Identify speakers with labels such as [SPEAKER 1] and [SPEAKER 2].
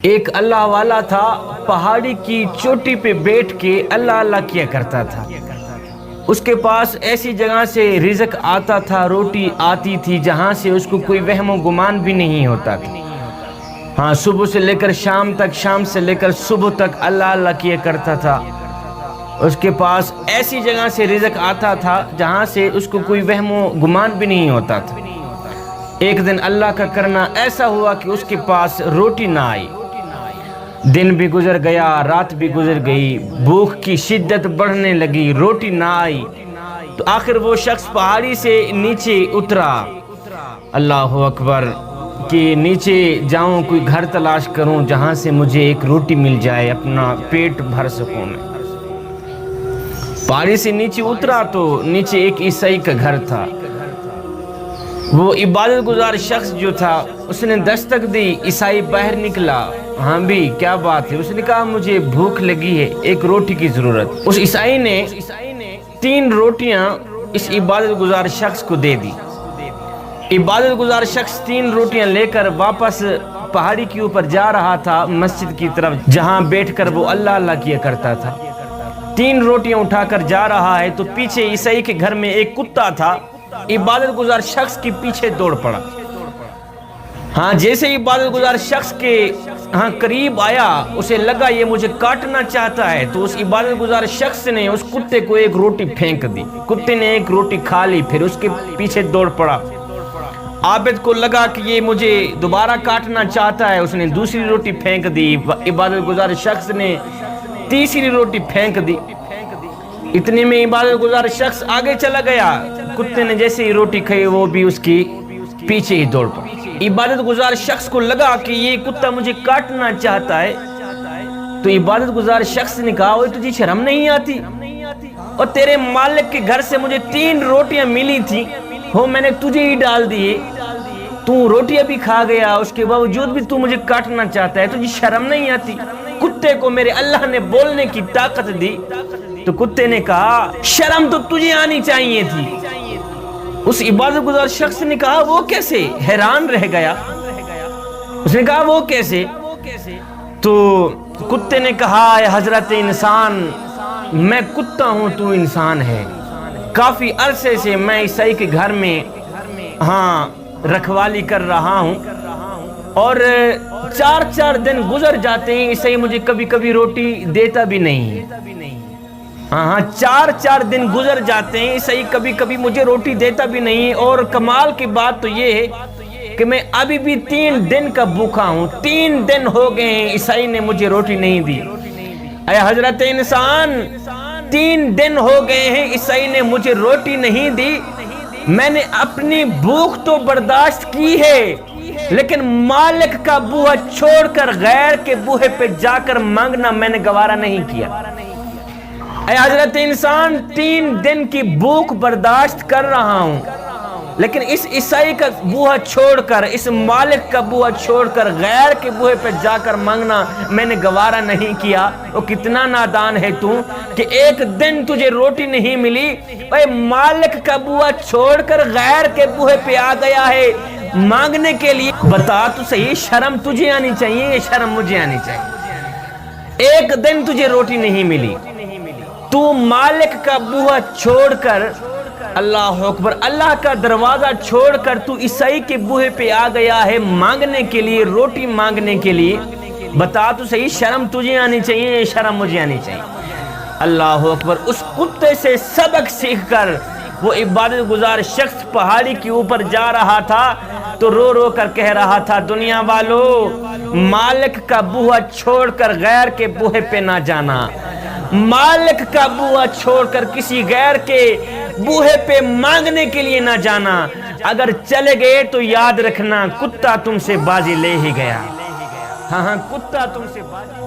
[SPEAKER 1] ایک اللہ والا تھا، پہاڑی کی چوٹی پہ بیٹھ کے اللہ اللہ کیا کرتا تھا۔ اس کے پاس ایسی جگہ سے رزق آتا تھا، روٹی آتی تھی جہاں سے اس کو کوئی وہم و گمان بھی نہیں ہوتا تھا۔ ہاں، صبح سے لے کر شام تک، شام سے لے کر صبح تک اللہ اللہ کیا کرتا تھا۔ اس کے پاس ایسی جگہ سے رزق آتا تھا جہاں سے اس کو کوئی وہم و گمان بھی نہیں ہوتا تھا۔ ایک دن اللہ کا کرنا ایسا ہوا کہ اس کے پاس روٹی نہ آئی۔ دن بھی گزر گیا، رات بھی گزر گئی، بھوک کی شدت بڑھنے لگی، روٹی نہ آئی۔ تو آخر وہ شخص پہاڑی سے نیچے اترا، اللہ اکبر، کہ نیچے جاؤں، کوئی گھر تلاش کروں جہاں سے مجھے ایک روٹی مل جائے، اپنا پیٹ بھر سکوں میں۔ پہاڑی سے نیچے اترا تو نیچے ایک عیسائی کا گھر تھا۔ وہ عبادت گزار شخص جو تھا، اس نے دستک دی، عیسائی باہر نکلا۔ ہاں بھی کیا بات ہے؟ اس نے کہا مجھے بھوک لگی ہے، ایک روٹی کی ضرورت۔ اس عیسائی نے 3 روٹیاں اس عبادت گزار شخص کو دے دی۔ عبادت گزار شخص 3 روٹیاں لے کر واپس پہاڑی کے اوپر جا رہا تھا، مسجد کی طرف، جہاں بیٹھ کر وہ اللہ اللہ کیا کرتا تھا۔ 3 روٹیاں اٹھا کر جا رہا ہے تو پیچھے عیسائی کے گھر میں ایک کتا تھا، عبادت گزار شخص کے پیچھے دوڑ پڑا۔ ہاں، جیسے عبادت گزار شخص کے قریب آیا، اسے لگا یہ مجھے کاٹنا چاہتا ہے، تو اس عبادت گزار شخص نے اس کتے کو ایک روٹی پھینک دی۔ کتے نے ایک روٹی کھا لی، پھر اس کے پیچھے دوڑ پڑا۔ عابد کو لگا کہ یہ مجھے دوبارہ کاٹنا چاہتا ہے، اس نے دوسری روٹی پھینک دی۔ عبادت گزار شخص نے تیسری روٹی پھینک دی۔ اتنے میں عبادت گزار شخص آگے چلا گیا، کتے نے جیسے ہی روٹی کھائی وہ بھی اس کی پیچھے ہی دوڑ پڑا۔ عبادت گزار شخص کو لگا کہ یہ کتا مجھے کاٹنا چاہتا ہے، تو عبادت گزار شخص نے کہا اوہ تجھے شرم نہیں آتی؟ اور تیرے مالک کے گھر سے مجھے 3 روٹیاں ملی تھی، ہو میں نے تجھے ہی ڈال دیے، تو روٹیاں بھی کھا گیا، اس کے باوجود بھی تو مجھے کاٹنا چاہتا ہے، تجھے شرم نہیں آتی؟ کتے کو میرے اللہ نے بولنے کی طاقت دی۔ تو کتے نے کہا شرم تو تجھے آنی چاہیے تھی۔ اس عبادت گزار شخص نے کہا وہ کیسے؟ حیران رہ گیا۔ اس نے کہا وہ کیسے؟ تو کتے نے کہا اے حضرت انسان، میں کتا ہوں، تو انسان ہے۔ کافی عرصے سے میں عیسائی کے گھر میں رکھوالی کر رہا ہوں، اور 4 دن گزر جاتے ہیں، عیسائی مجھے کبھی کبھی روٹی دیتا بھی نہیں۔ 4 دن گزر جاتے ہیں، عیسائی کبھی کبھی مجھے روٹی دیتا بھی نہیں، اور کمال کی بات تو یہ ہے کہ میں ابھی بھی 3 دن کا بھوکا ہوں۔ 3 دن ہو گئے ہیں، عیسائی نے مجھے روٹی نہیں دی۔ اے حضرت انسان، 3 دن ہو گئے ہیں، عیسائی نے مجھے روٹی نہیں دی۔ میں نے اپنی بھوک تو برداشت کی ہے، لیکن مالک کا بوہا چھوڑ کر غیر کے بوہے پہ جا کر مانگنا میں نے گوارا نہیں کیا۔ اے حضرت انسان، 3 دن کی بھوک برداشت کر رہا ہوں، لیکن اس عیسائی کا بوہا چھوڑ کر، اس مالک کا بوہا چھوڑ کر غیر کے بوہے پہ جا کر مانگنا میں نے گوارا نہیں کیا۔ وہ کتنا نادان ہے تو کہ 1 دن تجھے روٹی نہیں ملی، اے مالک کا بوہا چھوڑ کر غیر کے بوہے پہ آ گیا ہے مانگنے کے لیے۔ بتا تو صحیح، شرم تجھے آنی چاہیے یا شرم مجھے آنی چاہیے؟ 1 دن تجھے روٹی نہیں ملی، تو مالک کا بوہا چھوڑ کر، اللہ اکبر، اللہ کا دروازہ چھوڑ کر تو عیسائی کے بوہے پہ آ گیا ہے مانگنے کے لیے، روٹی مانگنے کے لیے۔ بتا تو صحیح، شرم تجھے آنی چاہیے یا شرم مجھے آنی چاہیے؟ اللہ اکبر۔ اس کتے سے سبق سیکھ کر وہ عبادت گزار شخص پہاڑی کے اوپر جا رہا تھا تو رو رو کر کہہ رہا تھا دنیا والو، مالک کا بوہا چھوڑ کر غیر کے بوہے پہ نہ جانا، مالک کا بوہا چھوڑ کر کسی غیر کے بوہے پہ مانگنے کے لیے نہ جانا۔ اگر چلے گئے تو یاد رکھنا کتا تم سے بازی لے ہی گیا۔ ہاں کتا تم سے بازی